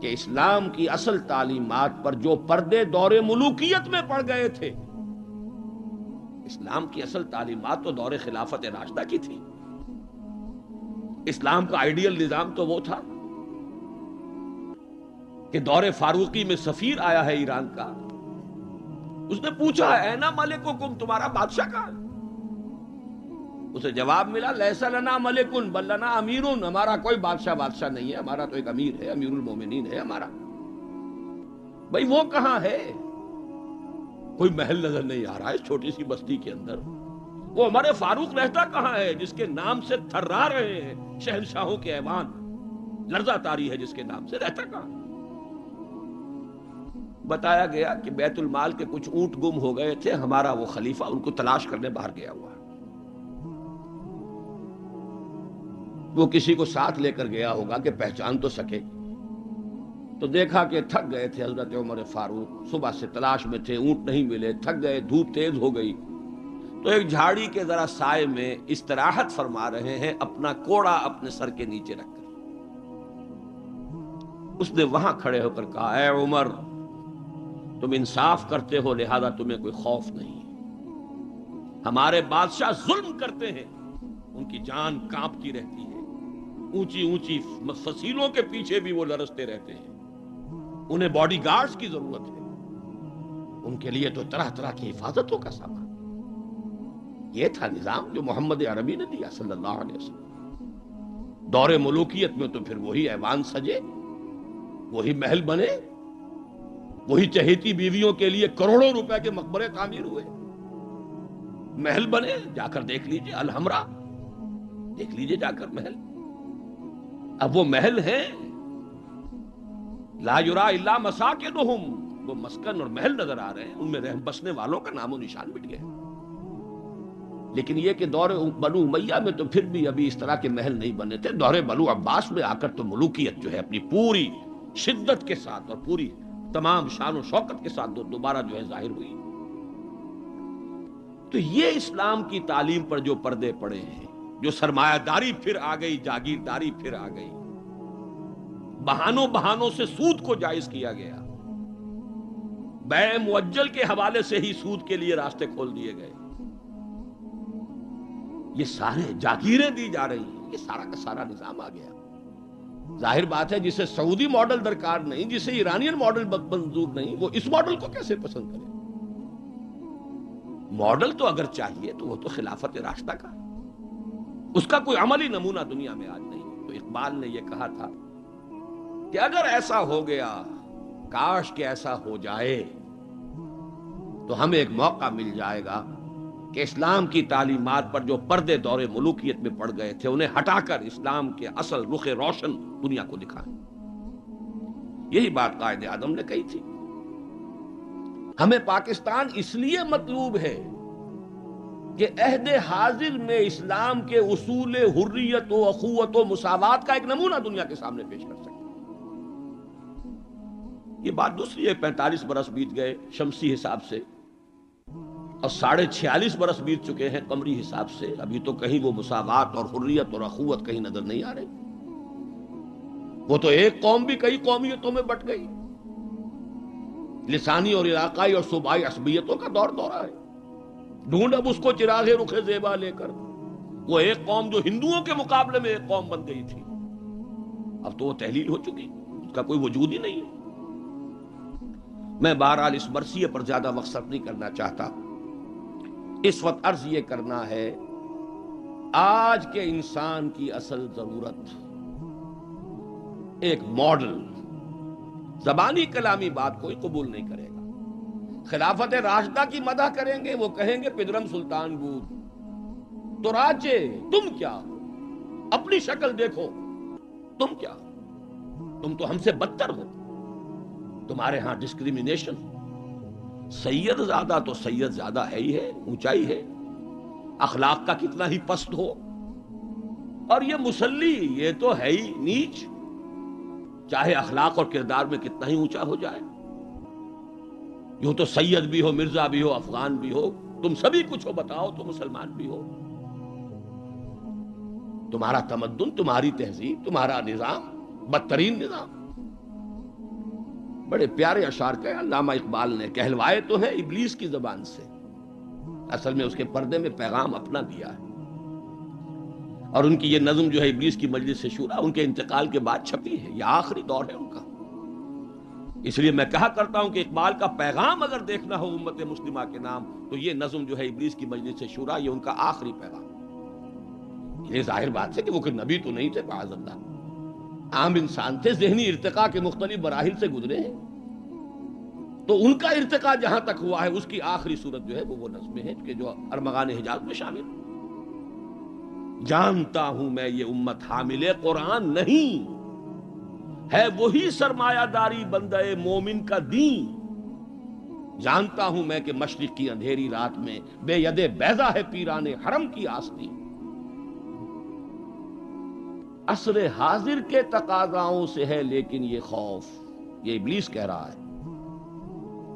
کہ اسلام کی اصل تعلیمات پر جو پردے دور ملوکیت میں پڑ گئے تھے، اسلام کی اصل تعلیمات تو دور خلافت راشدہ کی تھی. اسلام کا آئیڈیل نظام تو وہ تھا کہ دور فاروقی میں سفیر آیا ہے ایران کا، اس نے پوچھا اینا ملککم، تمہارا بادشاہ کہاں ہے؟ اسے جواب ملا لیس لنا ملکن بل لنا امیرن، ہمارا کوئی بادشاہ نہیں ہے، ہمارا تو ایک امیر ہے، امیر المومنین ہے ہمارا. بھئی وہ کہاں ہے؟ کوئی محل نظر نہیں آ رہا ہے اس چھوٹی سی بستی کے اندر. وہ ہمارے فاروق رہتا کہاں ہے جس کے نام سے تھرا رہے ہیں شہنشاہوں کے ایوان، لرزہ طاری ہے جس کے نام سے، رہتا کہاں؟ بتایا گیا کہ بیت المال کے کچھ اونٹ گم ہو گئے تھے، ہمارا وہ خلیفہ ان کو تلاش کرنے باہر گیا ہوا ہے. وہ کسی کو ساتھ لے کر گیا ہوگا کہ پہچان تو سکے. تو دیکھا کہ تھک گئے تھے حضرت عمر فاروق، صبح سے تلاش میں تھے، اونٹ نہیں ملے، تھک گئے، دھوپ تیز ہو گئی، تو ایک جھاڑی کے ذرا سائے میں استراحت فرما رہے ہیں اپنا کوڑا اپنے سر کے نیچے رکھ کر. اس نے وہاں کھڑے ہو کر کہا اے عمر، تم انصاف کرتے ہو لہذا تمہیں کوئی خوف نہیں. ہمارے بادشاہ ظلم کرتے ہیں، ان کی جان کانپتی رہتی ہے، اونچی اونچی فصیلوں کے پیچھے بھی وہ لرزتے رہتے ہیں، انہیں باڈی گارڈز کی ضرورت ہے، ان کے لیے تو طرح طرح کی حفاظتوں کا سامان. یہ تھا نظام جو محمد عربی نے دیا صلی اللہ علیہ وسلم. دور ملوکیت میں تو پھر وہی ایوان سجے، وہی محل بنے، وہی چہیتی بیویوں کے لیے کروڑوں روپے کے مقبرے تعمیر ہوئے، محل بنے. جا کر دیکھ لیجئے الحمرا، دیکھ لیجئے جا کر محل. اب وہ محل ہیں لا یرا الا مساکنہم، وہ مسکن اور محل نظر آ رہے ہیں، ان میں رہ بسنے والوں کا نام و نشان مٹ گیا. لیکن یہ کہ دور بنو امیہ میں تو پھر بھی ابھی اس طرح کے محل نہیں بنے تھے. دور بنو عباس میں آ کر تو ملوکیت جو ہے اپنی پوری شدت کے ساتھ اور پوری تمام شان و شوکت کے ساتھ دوبارہ جو ہے ظاہر ہوئی. تو یہ اسلام کی تعلیم پر جو پردے پڑے ہیں، جو سرمایہ داری پھر آ گئی، جاگیرداری پھر آ گئی، بہانوں سے سود کو جائز کیا گیا، بیع مؤجل کے حوالے سے ہی سود کے لیے راستے کھول دیے گئے، یہ سارے جاگیریں دی جا رہی ہیں، یہ سارا کا سارا نظام آ گیا. ظاہر بات ہے جسے سعودی ماڈل درکار نہیں، جسے ایرانین ماڈل منظور نہیں، وہ اس ماڈل کو کیسے پسند کرے؟ ماڈل تو اگر چاہیے تو وہ تو خلافت راشدہ کا، اس کا کوئی عملی نمونہ دنیا میں آج نہیں. تو اقبال نے یہ کہا تھا کہ اگر ایسا ہو گیا، کاش کہ ایسا ہو جائے، تو ہمیں ایک موقع مل جائے گا کہ اسلام کی تعلیمات پر جو پردے دور ملوکیت میں پڑ گئے تھے انہیں ہٹا کر اسلام کے اصل رخ روشن دنیا کو دکھائیں. یہی بات قائد اعظم نے کہی تھی. ہمیں پاکستان اس لیے مطلوب ہے کہ عہد حاضر میں اسلام کے اصول حریت و اخوت و مساوات کا ایک نمونہ دنیا کے سامنے پیش کر سکے. یہ بات دوسری ہے، 45 برس بیت گئے شمسی حساب سے اور 46.5 برس بیت چکے ہیں قمری حساب سے، ابھی تو کہیں وہ مساوات اور حریت اور اخوت کہیں نظر نہیں آ رہی. وہ تو ایک قوم بھی کئی قومیتوں میں بٹ گئی، لسانی اور علاقائی اور صوبائی عصبیتوں کا دورہ ہے. ڈھونڈ اب اس کو چراغ رخ زیبا لے کر، وہ ایک قوم جو ہندوؤں کے مقابلے میں ایک قوم بن گئی تھی، اب تو وہ تحلیل ہو چکی، اس کا کوئی وجود ہی نہیں ہے. میں بہرحال اس مرثیے پر زیادہ وقت صرف نہیں کرنا چاہتا. اس وقت عرض یہ کرنا ہے، آج کے انسان کی اصل ضرورت ایک ماڈل. زبانی کلامی بات کوئی قبول نہیں کرے گا. خلافت راشدہ کی مدح کریں گے، وہ کہیں گے پدرم سلطان بود تو راجے، تم کیا ہو؟ اپنی شکل دیکھو، تم کیا ہو؟ تم تو ہم سے بدتر ہو. تمہارے ہاں ڈسکریمنیشن، سید زیادہ تو سید زیادہ ہے ہی ہے، اونچائی ہے، اخلاق کا کتنا ہی پست ہو، اور یہ مسلی یہ تو ہے ہی نیچ، چاہے اخلاق اور کردار میں کتنا ہی اونچا ہو جائے. یوں تو سید بھی ہو، مرزا بھی ہو، افغان بھی ہو، تم سبھی کچھ ہو، بتاؤ تو مسلمان بھی ہو. تمہارا تمدن، تمہاری تہذیب، تمہارا نظام بدترین نظام. بڑے پیارے اشعار کہے علامہ اقبال نے، کہلوائے تو ہیں ابلیس کی زبان سے، اصل میں اس کے پردے میں پیغام اپنا دیا ہے۔ اور ان کی یہ نظم جو ہے ابلیس کی مجلس شورا، ان کے انتقال کے بعد چھپی ہے، یہ آخری دور ہے ان کا۔ اس لیے میں کہا کرتا ہوں کہ اقبال کا پیغام اگر دیکھنا ہو امت مسلمہ کے نام تو یہ نظم جو ہے ابلیس کی مجلس شورا، یہ ان کا آخری پیغام۔ یہ ظاہر بات ہے کہ وہ کوئی نبی تو نہیں تھے معاذ اللہ، عام انسان تھے، ذہنی ارتقاء کے مختلف مراحل سے گزرے ہیں، تو ان کا ارتقاء جہاں تک ہوا ہے اس کی آخری صورت جو ہے وہ نظمیں ہیں کہ جو ارمغان حجاز میں شامل ہیں۔ جانتا ہوں میں یہ امت حامل قرآن نہیں، ہے وہی سرمایہ داری بندہ مومن کا دین۔ جانتا ہوں میں کہ مشرق کی اندھیری رات میں بے ید بیضا ہے پیران حرم کی آستی۔ عصر حاضر کے تقاضاؤں سے ہے لیکن یہ خوف، یہ ابلیس کہہ رہا ہے،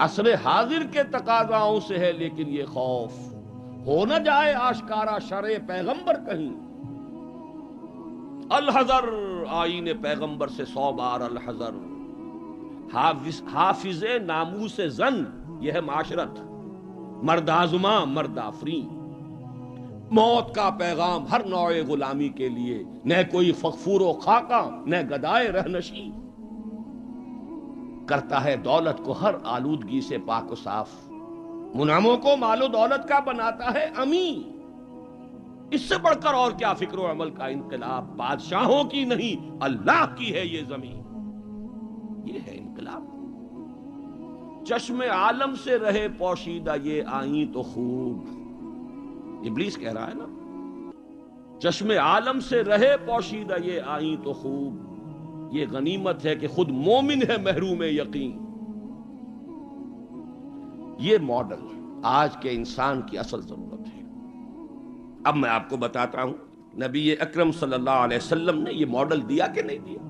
عصر حاضر کے تقاضاؤں سے ہے لیکن یہ خوف، ہو نہ جائے آشکارا شرع پیغمبر کہیں۔ الحذر، آئین پیغمبر سے 100 بار الحذر، حافظ ناموس زن، یہ ہے معاشرت، مرد آزماں مرد آفرین۔ موت کا پیغام ہر نوع غلامی کے لیے، نہ کوئی فغفور و خاکہ نہ گدائے رہنشی، کرتا ہے دولت کو ہر آلودگی سے پاک و صاف، منعموں کو مال و دولت کا بناتا ہے امین۔ اس سے بڑھ کر اور کیا فکر و عمل کا انقلاب، بادشاہوں کی نہیں اللہ کی ہے یہ زمین، یہ ہے انقلاب۔ چشم عالم سے رہے پوشیدہ یہ آئیں تو خوب، ابلیس کہہ رہا ہے نا، چشم عالم سے رہے پوشیدہ یہ آئیں تو خوب، یہ غنیمت ہے کہ خود مومن ہے محروم یقین۔ یہ ماڈل آج کے انسان کی اصل ضرورت ہے۔ اب میں آپ کو بتاتا ہوں نبی اکرم صلی اللہ علیہ وسلم نے یہ ماڈل دیا کہ نہیں دیا۔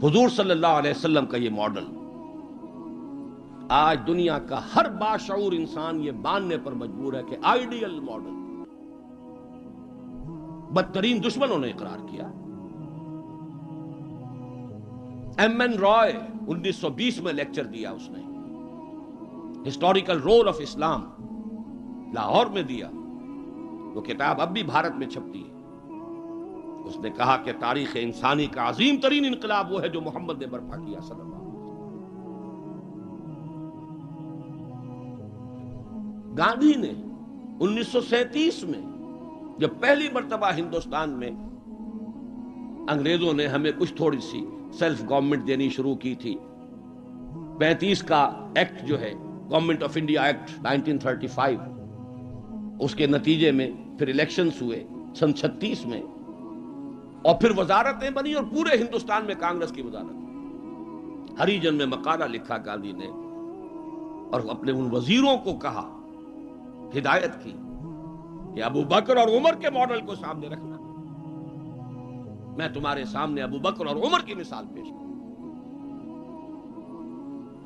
حضور صلی اللہ علیہ وسلم کا یہ ماڈل آج دنیا کا ہر باشعور انسان یہ ماننے پر مجبور ہے کہ آئیڈیل ماڈل، بدترین دشمنوں نے اقرار کیا۔ ایم این رائے 1920 میں لیکچر دیا اس نے، ہسٹوریکل رول آف اسلام، لاہور میں دیا، وہ کتاب اب بھی بھارت میں چھپتی ہے۔ اس نے کہا کہ تاریخ انسانی کا عظیم ترین انقلاب وہ ہے جو محمد نے برپا کیا صلی اللہ علیہ وسلم۔ گاندھی نے 1937 میں جب پہلی مرتبہ ہندوستان میں انگریزوں نے ہمیں کچھ تھوڑی سی سیلف گورنمنٹ دینی شروع کی تھی، 35 کا ایکٹ جو ہے گورنمنٹ آف انڈیا ایکٹ 1935، اس کے نتیجے میں پھر الیکشنز ہوئے سن 36 میں، اور پھر وزارتیں بنی اور پورے ہندوستان میں کانگریس کی وزارت۔ ہریجن میں مقالہ لکھا گاندھی نے اور اپنے ان وزیروں کو کہا، ہدایت کی کہ ابو بکر اور عمر کے ماڈل کو سامنے رکھنا، میں تمہارے سامنے ابو بکر اور عمر کی مثال پیش کروں۔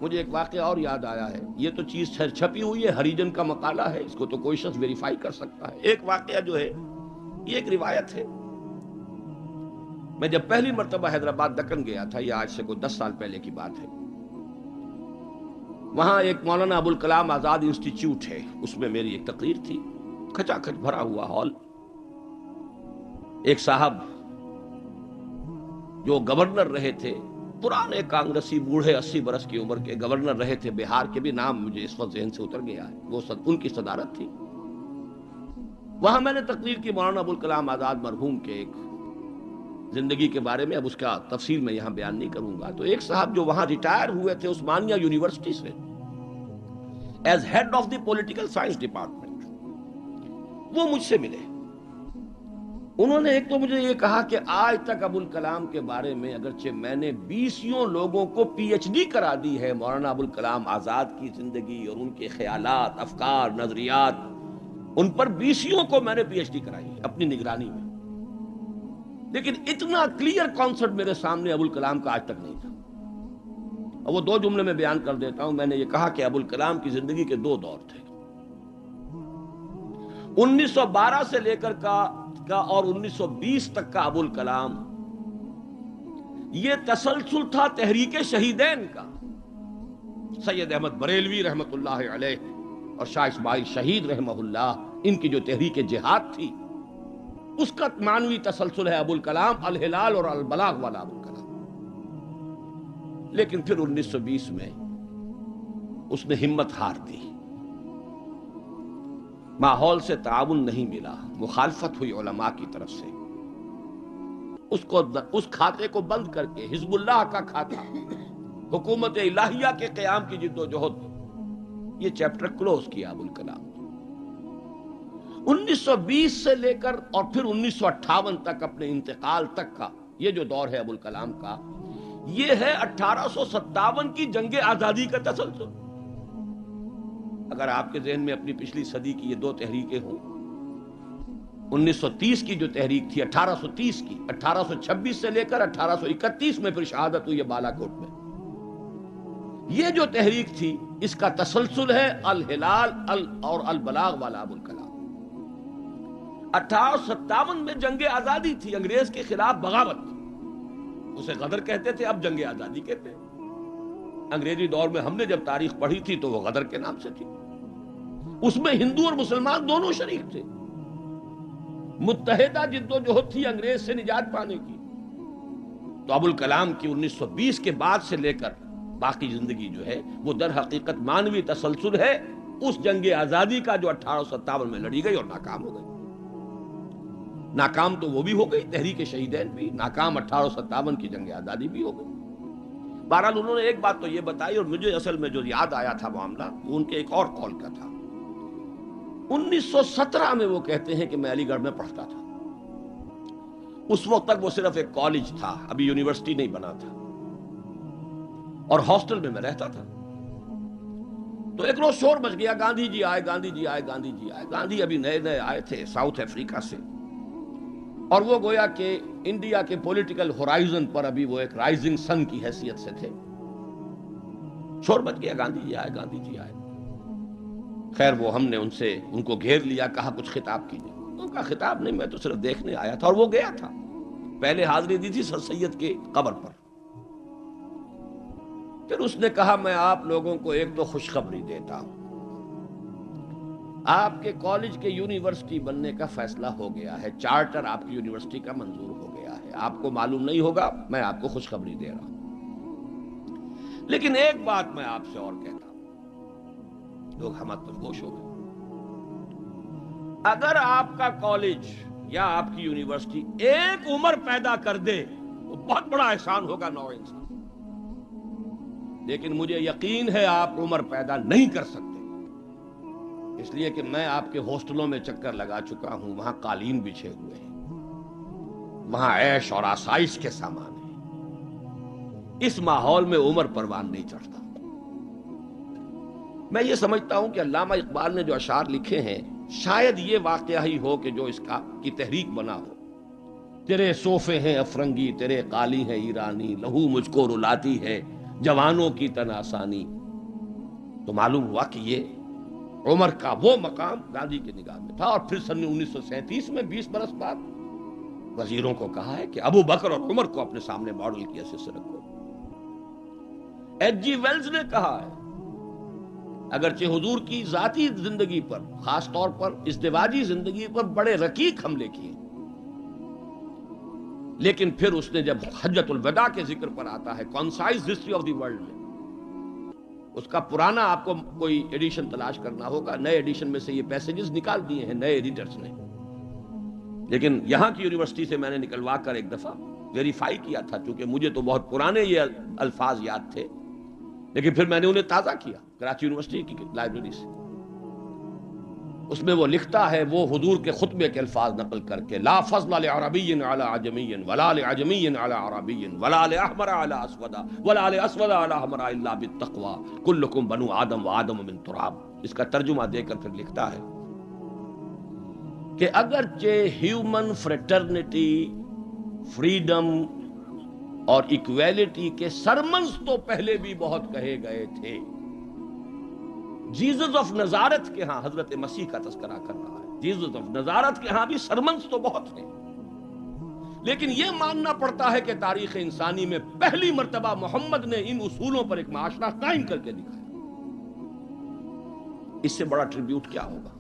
مجھے ایک واقعہ اور یاد آیا ہے، یہ تو چیز چھپی ہوئی ہے، ہریجن کا مقالہ ہے، اس کو تو کوئی شخص ویریفائی کر سکتا ہے۔ ایک واقعہ جو ہے یہ ایک روایت ہے۔ میں جب پہلی مرتبہ حیدرآباد دکن گیا تھا، یہ آج سے کوئی 10 سال پہلے کی بات ہے، وہاں ایک مولانا ابوالکلام آزاد انسٹیٹیوٹ ہے، اس میں میری ایک تقریر تھی، کھچا کھچ بھرا ہوا ہال۔ ایک صاحب جو گورنر رہے تھے، پرانے کانگریسی، بوڑھے 80 برس کی عمر کے گورنر رہے تھے بہار کے، بھی نام مجھے اس وقت ذہن سے اتر گیا ہے، وہ ان کی صدارت تھی۔ وہاں میں نے تقریر کی مولانا ابوالکلام آزاد مرحوم کے ایک زندگی کے بارے میں، اب اس کا تفصیل میں یہاں بیان نہیں کروں گا۔ تو ایک صاحب جو وہاں ریٹائر ہوئے تھے عثمانیہ یونیورسٹی سے as head of the political science department, وہ مجھ سے ملے۔ انہوں نے ایک تو مجھے یہ کہا کہ آج تک ابوالکلام کے بارے میں اگرچہ میں نے 20 لوگوں کو پی ایچ ڈی کرا دی ہے مولانا ابوالکلام آزاد کی زندگی اور ان کے خیالات، افکار، نظریات، ان پر 20 کو میں نے پی ایچ ڈی کرائی ہے اپنی نگرانی میں، لیکن اتنا کلیئر کانسیپٹ میرے سامنے ابوالکلام کا آج تک نہیں تھا۔ اور وہ 2 جملے میں بیان کر دیتا ہوں۔ میں نے یہ کہا کہ ابوالکلام کی زندگی کے 2 دور تھے، 1912 سے لے کر کا اور 1920 تک کا ابوالکلام یہ تسلسل تھا تحریک شہیدین کا. سید احمد بریلوی رحمت اللہ علیہ اور شاہ اسماعیل شہید رحمہ اللہ، ان کی جو تحریک جہاد تھی اس کا معنوی تسلسل ہے ابو الکلام الہلال اور البلاغ والا ابو الکلام. لیکن پھر 1920 میں اس نے ہمت ہار دی، ماحول سے تعاون نہیں ملا، مخالفت ہوئی علماء کی طرف سے. اس کھاتے کو بند کر کے حزب اللہ کا کھاتا، حکومت الہیہ کے قیام کی جد و جہد، یہ چیپٹر کلوز کیا ابو الکلام. 1920 سے لے کر اور پھر 1958 تک، اپنے انتقال تک کا یہ جو دور ہے ابو الکلام کا، یہ ہے 1857 کی جنگ آزادی کا تسلسل. اگر آپ کے ذہن میں اپنی پچھلی صدی کی یہ دو تحریکیں ہوں، 1930 کی جو تحریک تھی 1830 کی، 1826 سے لے کر 1831 میں پھر شہادت ہوئی ہے بالا کوٹ میں، یہ جو تحریک تھی اس کا تسلسل ہے الہلال اور البلاغ والا ابو الکلام. 1857 میں جنگ آزادی تھی، انگریز کے خلاف بغاوت، اسے غدر کہتے تھے، اب جنگ آزادی کہتے ہیں. انگریزی دور میں ہم نے جب تاریخ پڑھی تھی تو وہ غدر کے نام سے تھی. اس میں ہندو اور مسلمان دونوں شریک تھے، متحدہ جد و جہد تھی انگریز سے نجات پانے کی. تو ابو الکلام کی 1920 کے بعد سے لے کر باقی زندگی جو ہے وہ در حقیقت مانوی تسلسل ہے اس جنگ آزادی کا جو 1857 میں لڑی گئی اور ناکام ہو گئی. ناکام تو وہ بھی ہو گئی، تحریک شہیدین بھی ناکام، 1857 کی جنگ آزادی بھی ہو گئی. بہرحال انہوں نے ایک بات تو یہ بتائی، اور مجھے اصل میں جو یاد آیا تھا معاملہ وہ ان کے ایک اور قول کا تھا. 1917 میں وہ کہتے ہیں کہ میں علی گڑھ میں پڑھتا تھا. اس وقت تک وہ صرف ایک کالج تھا، ابھی یونیورسٹی نہیں بنا تھا، اور ہاسٹل میں رہتا تھا. تو ایک روز شور مچ گیا، گاندھی جی آئے، گاندھی جی آئے، گاندھی جی آئے. گاندھی ابھی نئے نئے آئے تھے ساؤتھ افریقہ سے، اور وہ گویا کہ انڈیا کے پولیٹیکل ہورائزن پر ابھی وہ ایک رائزنگ سن کی حیثیت سے تھے. شور مچ گیا، گاندھی جی آئے، گاندھی جی آئے. خیر وہ ہم نے ان کو گھیر لیا، کہا کچھ خطاب کیجیے. ان کا خطاب نہیں، میں تو صرف دیکھنے آیا تھا. اور وہ گیا تھا، پہلے حاضری دی تھی سر سید کے قبر پر. پھر اس نے کہا میں آپ لوگوں کو ایک تو خوشخبری دیتا ہوں، آپ کے کالج کے یونیورسٹی بننے کا فیصلہ ہو گیا ہے، چارٹر آپ کی یونیورسٹی کا منظور ہو گیا ہے. آپ کو معلوم نہیں ہوگا، میں آپ کو خوشخبری دے رہا ہوں. لیکن ایک بات میں آپ سے اور کہتا ہوں، لوگ ہمت گوش ہو گئے. اگر آپ کا کالج یا آپ کی یونیورسٹی ایک عمر پیدا کر دے تو بہت بڑا احسان ہوگا نو انسان. لیکن مجھے یقین ہے آپ عمر پیدا نہیں کر سکتے، اس لیے کہ میں آپ کے ہاسٹلوں میں چکر لگا چکا ہوں. وہاں قالین بچھے ہوئے ہیں، وہاں عیش اور آسائش کے سامان ہیں. اس ماحول میں عمر پروان نہیں چڑھتا. میں یہ سمجھتا ہوں کہ علامہ اقبال نے جو اشعار لکھے ہیں شاید یہ واقعہ ہی ہو کہ جو اس کی تحریک بنا ہو. تیرے صوفے ہیں افرنگی، تیرے قالی ہیں ایرانی، لہو مجھ کو رلاتی ہے جوانوں کی تن آسانی. تو معلوم ہوا کہ یہ عمر کا وہ مقام گاندھی کی نگاہ میں تھا. اور پھر سن 1937 میں 20 برس بعد وزیروں کو کہا ہے کہ ابو بکر اور عمر کو اپنے سامنے ماڈل کی حیثیت سے رکھو. ایچ جی ویلز نے کہا ہے اگرچہ حضور کی ذاتی زندگی پر، خاص طور پر ازدواجی زندگی پر بڑے رقیق حملے کیے، لیکن پھر اس نے جب حجۃ الوداع کے ذکر پر آتا ہے concise history of the world میں، اس کا پرانا آپ کو کوئی ایڈیشن تلاش کرنا ہوگا، نئے ایڈیشن میں سے یہ پیسیجز نکال دیے ہیں نئے ایڈیٹرز نے. لیکن یہاں کی یونیورسٹی سے میں نے نکلوا کر ایک دفعہ ویریفائی کیا تھا، چونکہ مجھے تو بہت پرانے یہ الفاظ یاد تھے، لیکن پھر میں نے انہیں تازہ کیا کراچی یونیورسٹی کی لائبریری سے. اس میں وہ لکھتا ہے، وہ حضور کے خطبے کے الفاظ نقل کر کے، لا فضل لعربی علی عجمی ولا لعجمی علی عربی ولا لاحمر علی اسود ولا لاسود علی احمر الا بالتقوی کلکم بنو آدم وآدم من تراب. اس کا ترجمہ دے کر پھر لکھتا ہے کہ اگرچہ ہیومن فریٹرنٹی، فریڈم اور ایکویلٹی کے سرمنز تو پہلے بھی بہت کہے گئے تھے، جیزس آف نزارت کے ہاں، حضرت مسیح کا تذکرہ کر رہا ہے، جیزس آف نزارت کے ہاں بھی سرمنز تو بہت ہیں، لیکن یہ ماننا پڑتا ہے کہ تاریخ انسانی میں پہلی مرتبہ محمد نے ان اصولوں پر ایک معاشرہ قائم کر کے دکھایا. اس سے بڑا ٹریبیوٹ کیا ہوگا؟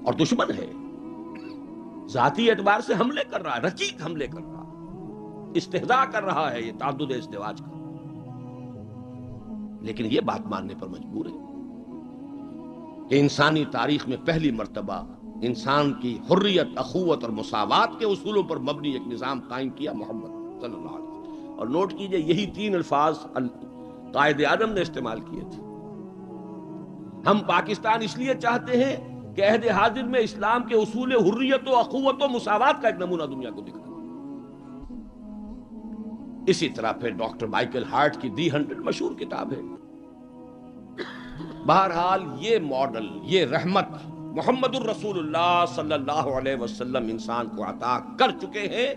اور دشمن ہے، ذاتی اعتبار سے حملے کر رہا ہے، رقیق حملے کر رہا ہے، استہزاء کر رہا ہے یہ تعدد ازدواج کا، لیکن یہ بات ماننے پر مجبور ہے کہ انسانی تاریخ میں پہلی مرتبہ انسان کی حریت، اخوت اور مساوات کے اصولوں پر مبنی ایک نظام قائم کیا محمد صلی اللہ علیہ وسلم. اور نوٹ کیجئے یہی 3 الفاظ قائد اعظم نے استعمال کیے تھے. ہم پاکستان اس لیے چاہتے ہیں کہ عہد حاضر میں اسلام کے اصول حریت و اخوت و مساوات کا ایک نمونہ دنیا کو دکھا. اسی طرح پھر ڈاکٹر مائیکل ہارٹ کی دی 100 مشہور کتاب ہے. بہرحال یہ ماڈل، یہ رحمت محمد الرسول اللہ صلی اللہ علیہ وسلم انسان کو عطا کر چکے ہیں،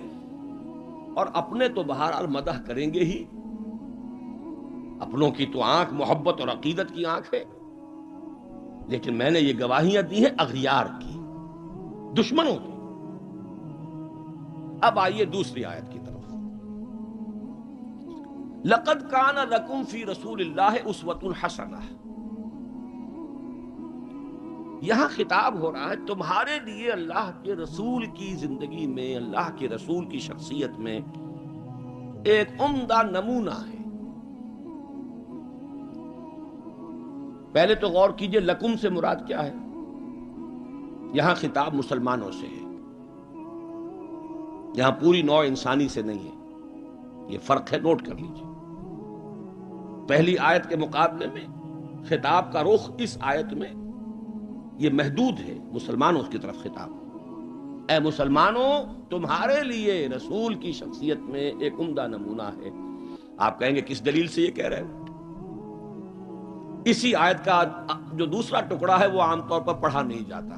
اور اپنے تو بہرحال مدح کریں گے ہی. اپنوں کی تو آنکھ محبت اور عقیدت کی آنکھ ہے، لیکن میں نے یہ گواہیاں دی ہیں اغیار کی، دشمنوں کی. اب آئیے دوسری آیت کی طرف. لقد کان لکم فی رسول اللہ اسوۃ حسنہ. یہاں خطاب ہو رہا ہے تمہارے لیے اللہ کے رسول کی زندگی میں، اللہ کے رسول کی شخصیت میں ایک عمدہ نمونہ ہے. پہلے تو غور کیجئے لکم سے مراد کیا ہے. یہاں خطاب مسلمانوں سے ہے، یہاں پوری نوع انسانی سے نہیں ہے. یہ فرق ہے، نوٹ کر لیجئے. پہلی آیت کے مقابلے میں خطاب کا رخ اس آیت میں یہ محدود ہے، مسلمانوں کی طرف خطاب. اے مسلمانوں، تمہارے لیے رسول کی شخصیت میں ایک عمدہ نمونہ ہے. آپ کہیں گے کس دلیل سے یہ کہہ رہے ہیں؟ اسی آیت کا جو دوسرا ٹکڑا ہے وہ عام طور پر پڑھا نہیں جاتا.